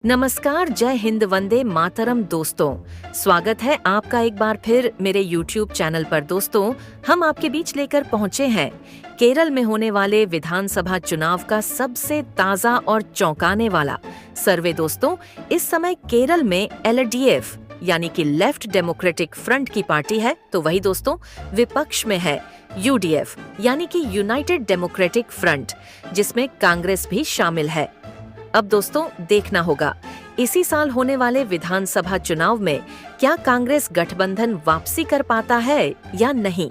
नमस्कार, जय हिंद, वंदे मातरम दोस्तों। स्वागत है आपका एक बार फिर मेरे YouTube चैनल पर। दोस्तों, हम आपके बीच लेकर पहुंचे हैं केरल में होने वाले विधानसभा चुनाव का सबसे ताज़ा और चौंकाने वाला सर्वे। दोस्तों, इस समय केरल में LDF यानी कि लेफ्ट डेमोक्रेटिक फ्रंट की पार्टी है, तो वही दोस्तों विपक्ष में है UDF यानी कि यूनाइटेड डेमोक्रेटिक फ्रंट, जिसमें कांग्रेस भी शामिल है। अब दोस्तों देखना होगा इसी साल होने वाले विधानसभा चुनाव में क्या कांग्रेस गठबंधन वापसी कर पाता है या नहीं।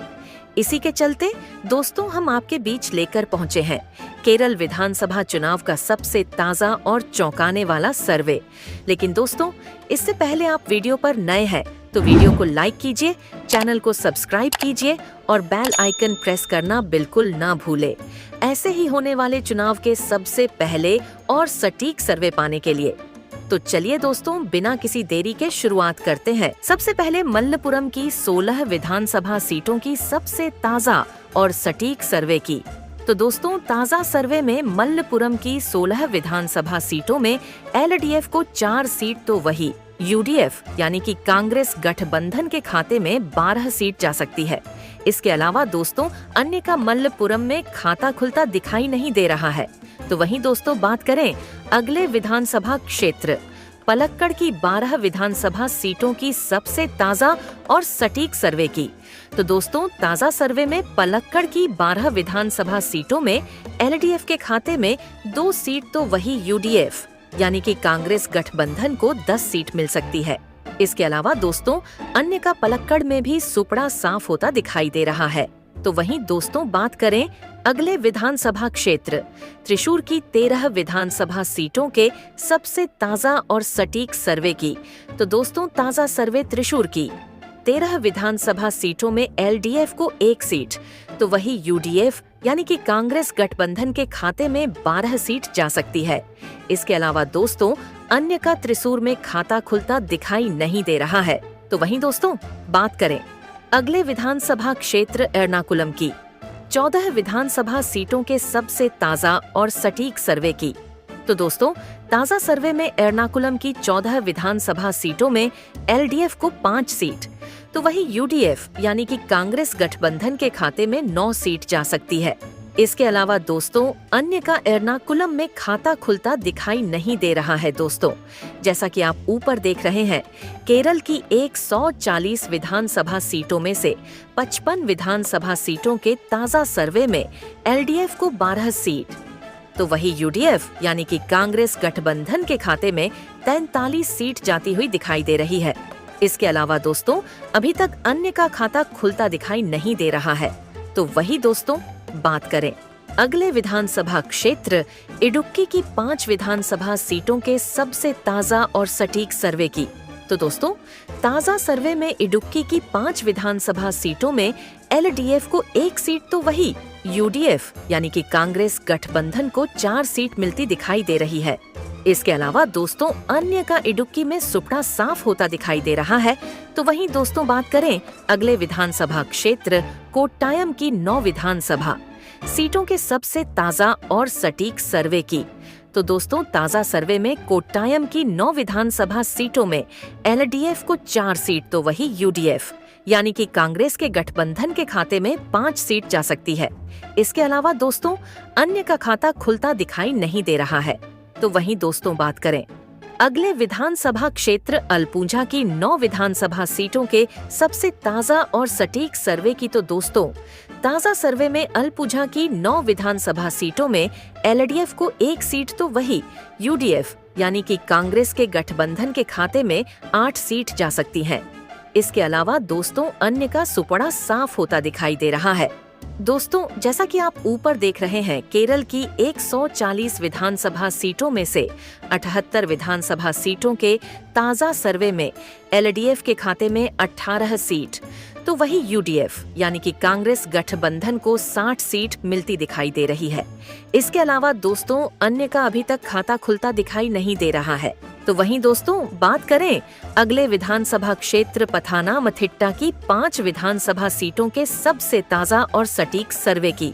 इसी के चलते दोस्तों हम आपके बीच लेकर पहुंचे हैं केरल विधानसभा चुनाव का सबसे ताज़ा और चौंकाने वाला सर्वे। लेकिन दोस्तों, इससे पहले आप वीडियो पर नए हैं तो वीडियो को लाइक कीजिए, चैनल को सब्सक्राइब कीजिए और बेल आइकन प्रेस करना बिल्कुल ना भूले, ऐसे ही होने वाले चुनाव के सबसे पहले और सटीक सर्वे पाने के लिए। तो चलिए दोस्तों, बिना किसी देरी के शुरुआत करते हैं। सबसे पहले मल्लपुरम की 16 विधानसभा सीटों की सबसे ताज़ा और सटीक सर्वे की। तो दोस्तों, ताज़ा सर्वे में मल्लपुरम की 16 विधानसभा सीटों में LDF को 4 सीट तो वही UDF यानी कि कांग्रेस गठबंधन के खाते में 12 सीट जा सकती है। इसके अलावा दोस्तों अन्य का मल्लपुरम में खाता खुलता दिखाई नहीं दे रहा है। तो वहीं दोस्तों बात करें अगले विधानसभा क्षेत्र पलक्कड़ की 12 विधानसभा सीटों की सबसे ताज़ा और सटीक सर्वे की। तो दोस्तों ताज़ा सर्वे में पलक्कड़ की 12 विधानसभा सीटों में LDF के खाते में 2 सीट तो वही UDF यानी कि कांग्रेस गठबंधन को 10 सीट मिल सकती है। इसके अलावा दोस्तों अन्य का पलक्कड़ में भी सुपड़ा साफ होता दिखाई दे रहा है। तो वहीं दोस्तों बात करें अगले विधानसभा क्षेत्र त्रिशूर की 13 विधानसभा सीटों के सबसे ताज़ा और सटीक सर्वे की। तो दोस्तों ताज़ा सर्वे त्रिशूर की 13 विधानसभा सीटों में LDF को 1 सीट तो वही UDF यानी कि कांग्रेस गठबंधन के खाते में 12 सीट जा सकती है। इसके अलावा दोस्तों अन्य का त्रिशूर में खाता खुलता दिखाई नहीं दे रहा है। तो वहीं दोस्तों बात करें अगले विधानसभा क्षेत्र एर्नाकुलम की 14 विधानसभा सीटों के सबसे ताज़ा और सटीक सर्वे की। तो दोस्तों ताज़ा सर्वे में एर्नाकुलम की 14 विधानसभा सीटों में LDF को 5 सीट तो वही UDF यानी कि कांग्रेस गठबंधन के खाते में 9 सीट जा सकती है। इसके अलावा दोस्तों अन्य का एर्नाकुलम में खाता खुलता दिखाई नहीं दे रहा है। दोस्तों जैसा कि आप ऊपर देख रहे हैं केरल की 140 विधानसभा सीटों में से 55 विधानसभा सीटों के ताज़ा सर्वे में LDF को 12 सीट तो वही UDF यानी कि कांग्रेस गठबंधन के खाते में 43 सीट जाती हुई दिखाई दे रही है। इसके अलावा दोस्तों अभी तक अन्य का खाता खुलता दिखाई नहीं दे रहा है। तो वही दोस्तों बात करें अगले विधानसभा क्षेत्र इडुक्की की 5 विधानसभा सीटों के सबसे ताज़ा और सटीक सर्वे की। तो दोस्तों ताज़ा सर्वे में इडुक्की की 5 विधानसभा सीटों में LDF को 1 सीट तो वही UDF यानी कि कांग्रेस गठबंधन को 4 सीट मिलती दिखाई दे रही है। इसके अलावा दोस्तों अन्य का इडुक्की में सुपड़ा साफ होता दिखाई दे रहा है। तो वहीं दोस्तों बात करें अगले विधानसभा क्षेत्र कोट्टायम की 9 विधानसभा सीटों के सबसे ताज़ा और सटीक सर्वे की। तो दोस्तों ताज़ा सर्वे में कोट्टायम की 9 विधानसभा सीटों में LDF को 4 सीट तो वही UDF यानी कि कांग्रेस के गठबंधन के खाते में 5 सीट जा सकती है। इसके अलावा दोस्तों अन्य का खाता खुलता दिखाई नहीं दे रहा है। तो वहीं दोस्तों बात करें अगले विधानसभा क्षेत्र अल्पुझा की 9 विधानसभा सीटों के सबसे ताज़ा और सटीक सर्वे की। तो दोस्तों ताज़ा सर्वे में अल्पुझा की 9 विधानसभा सीटों में LDF को 1 सीट तो वही UDF यानी कि कांग्रेस के गठबंधन के खाते में 8 सीट जा सकती हैं। इसके अलावा दोस्तों अन्य का सुपड़ा साफ होता दिखाई दे रहा है। दोस्तों जैसा कि आप ऊपर देख रहे हैं केरल की 140 विधानसभा सीटों में से 78 विधानसभा सीटों के ताज़ा सर्वे में LDF के खाते में 18 सीट तो वही UDF यानी कि कांग्रेस गठबंधन को 60 सीट मिलती दिखाई दे रही है। इसके अलावा दोस्तों अन्य का अभी तक खाता खुलता दिखाई नहीं दे रहा है। तो वहीं दोस्तों बात करें अगले विधानसभा क्षेत्र पथाना मथिट्टा की 5 विधानसभा सीटों के सबसे ताज़ा और सटीक सर्वे की।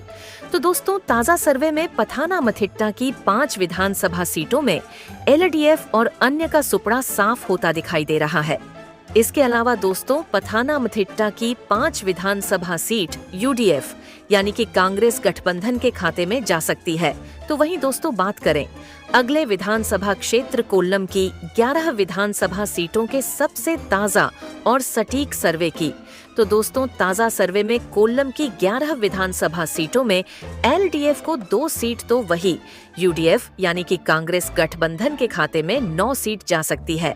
तो दोस्तों, ताजा सर्वे में पथानामथिट्टा की 5 विधानसभा सीटों में एलडीएफ और अन्य का सुपड़ा साफ होता दिखाई दे रहा है। इसके अलावा दोस्तों, पथानामथिट्टा की 5 विधानसभा सीट यूडीएफ यानी कि कांग्रेस गठबंधन के खाते में जा सकती है। तो वहीं दोस्तों, बात करें अगले विधानसभा क्षेत्र कोल्लम की 11 विधानसभा सीटों के सबसे ताजा और सटीक सर्वे की, तो दोस्तों, ताजा सर्वे में कोल्लम की 11 विधानसभा सीटों में एलडीएफ को 2 सीट तो वही यूडीएफ यानी कि कांग्रेस गठबंधन के खाते में 9 सीट जा सकती है।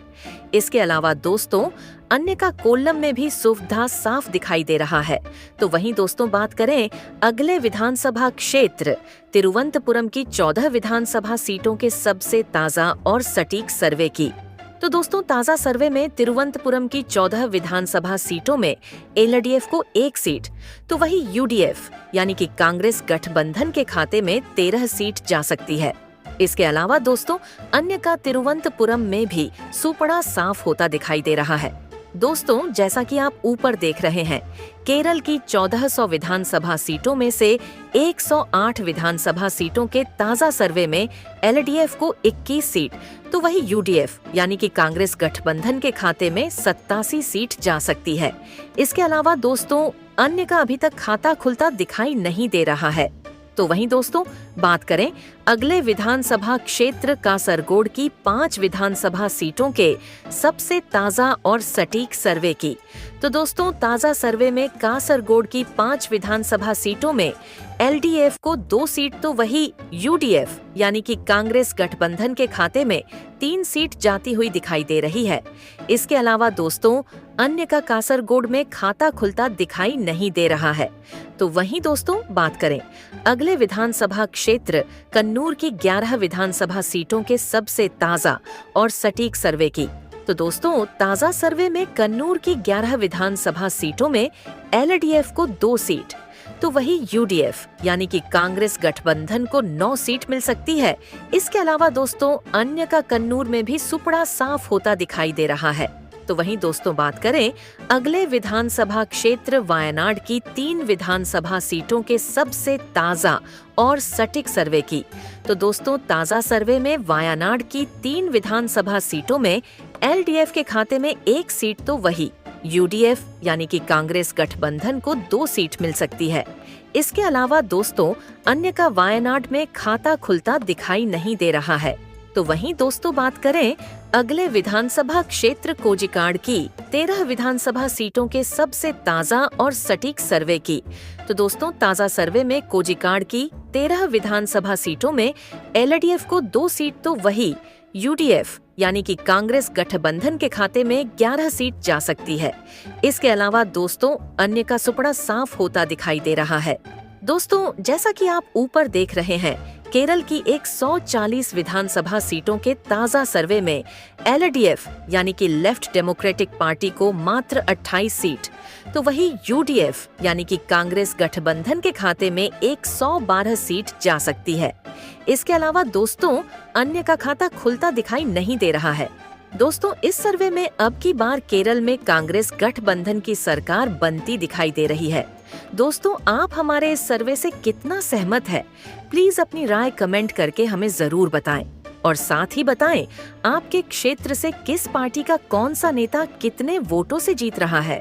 इसके अलावा दोस्तों, अन्य का कोल्लम में भी सुविधा साफ दिखाई दे रहा है। तो वहीं दोस्तों, बात करें अगले विधानसभा क्षेत्र तिरुवनंतपुरम की 14 विधानसभा सीटों के सबसे ताजा और सटीक सर्वे की, तो दोस्तों, ताजा सर्वे में तिरुवनंतपुरम की 14 विधानसभा सीटों में एलडीएफ को 1 सीट तो वही यूडीएफ यानी कि कांग्रेस गठबंधन के खाते में 13 सीट जा सकती है। इसके अलावा दोस्तों, अन्य का तिरुवनंतपुरम में भी सुपड़ा साफ होता दिखाई दे रहा है। दोस्तों, जैसा कि आप ऊपर देख रहे हैं, केरल की 1400 विधानसभा सीटों में से 108 विधानसभा सीटों के ताजा सर्वे में एलडीएफ को 21 सीट तो वही यूडीएफ यानी कि कांग्रेस गठबंधन के खाते में 87 सीट जा सकती है। इसके अलावा दोस्तों, अन्य का अभी तक खाता खुलता दिखाई नहीं दे रहा है। तो वहीं दोस्तों, बात करें अगले विधानसभा क्षेत्र कासरगोड की 5 विधानसभा सीटों के सबसे ताजा और सटीक सर्वे की, तो दोस्तों, ताजा सर्वे में कासरगोड की 5 विधानसभा सीटों में एलडीएफ को 2 सीट तो वही यूडीएफ यानी कि कांग्रेस गठबंधन के खाते में 3 सीट जाती हुई दिखाई दे रही है। इसके अलावा दोस्तों, अन्य का कासरगोड में खाता खुलता दिखाई नहीं दे रहा है। तो वहीं दोस्तों, बात करें अगले विधानसभा क्षेत्र कन्नूर की 11 विधानसभा सीटों के सबसे ताजा और सटीक सर्वे की, तो दोस्तों, ताजा सर्वे में कन्नूर की 11 विधानसभा सीटों में एलडीएफ को 2 सीट तो वही यूडीएफ यानी कि कांग्रेस गठबंधन को 9 सीट मिल सकती है। इसके अलावा दोस्तों, अन्य का कन्नूर में भी सुपड़ा साफ होता दिखाई दे रहा है। तो वहीं दोस्तों, बात करें अगले विधानसभा क्षेत्र वायनाड की 3 विधानसभा सीटों के सबसे ताजा और सटीक सर्वे की, तो दोस्तों, ताजा सर्वे में वायनाड की 3 विधानसभा सीटों में एलडीएफ के खाते में 1 सीट तो वही यूडीएफ यानी कि कांग्रेस गठबंधन को 2 सीट मिल सकती है। इसके अलावा दोस्तों, अन्य का वायनाड में खाता खुलता दिखाई नहीं दे रहा है। तो वहीं दोस्तों, बात करें अगले विधानसभा क्षेत्र कोजिकाड की 13 विधानसभा सीटों के सबसे ताजा और सटीक सर्वे की, तो दोस्तों, ताजा सर्वे में कोजिकाड की 13 विधानसभा सीटों में एलडीएफ को 2 सीट तो वही यूडीएफ यानी कि कांग्रेस गठबंधन के खाते में 11 सीट जा सकती है। इसके अलावा दोस्तों, अन्य का सुपड़ा साफ होता दिखाई दे रहा है। दोस्तों, जैसा कि आप ऊपर देख रहे हैं, केरल की 140 विधानसभा सीटों के ताजा सर्वे में एलडीएफ यानी कि लेफ्ट डेमोक्रेटिक पार्टी को मात्र 28 सीट तो वही यूडीएफ यानी कि कांग्रेस गठबंधन के खाते में 112 सीट जा सकती है। इसके अलावा दोस्तों, अन्य का खाता खुलता दिखाई नहीं दे रहा है। दोस्तों, इस सर्वे में अब की बार केरल में कांग्रेस गठबंधन की सरकार बनती दिखाई दे रही है। दोस्तों, आप हमारे इस सर्वे से कितना सहमत है, प्लीज अपनी राय कमेंट करके हमें जरूर बताएं और साथ ही बताएं आपके क्षेत्र से किस पार्टी का कौन सा नेता कितने वोटों से जीत रहा है।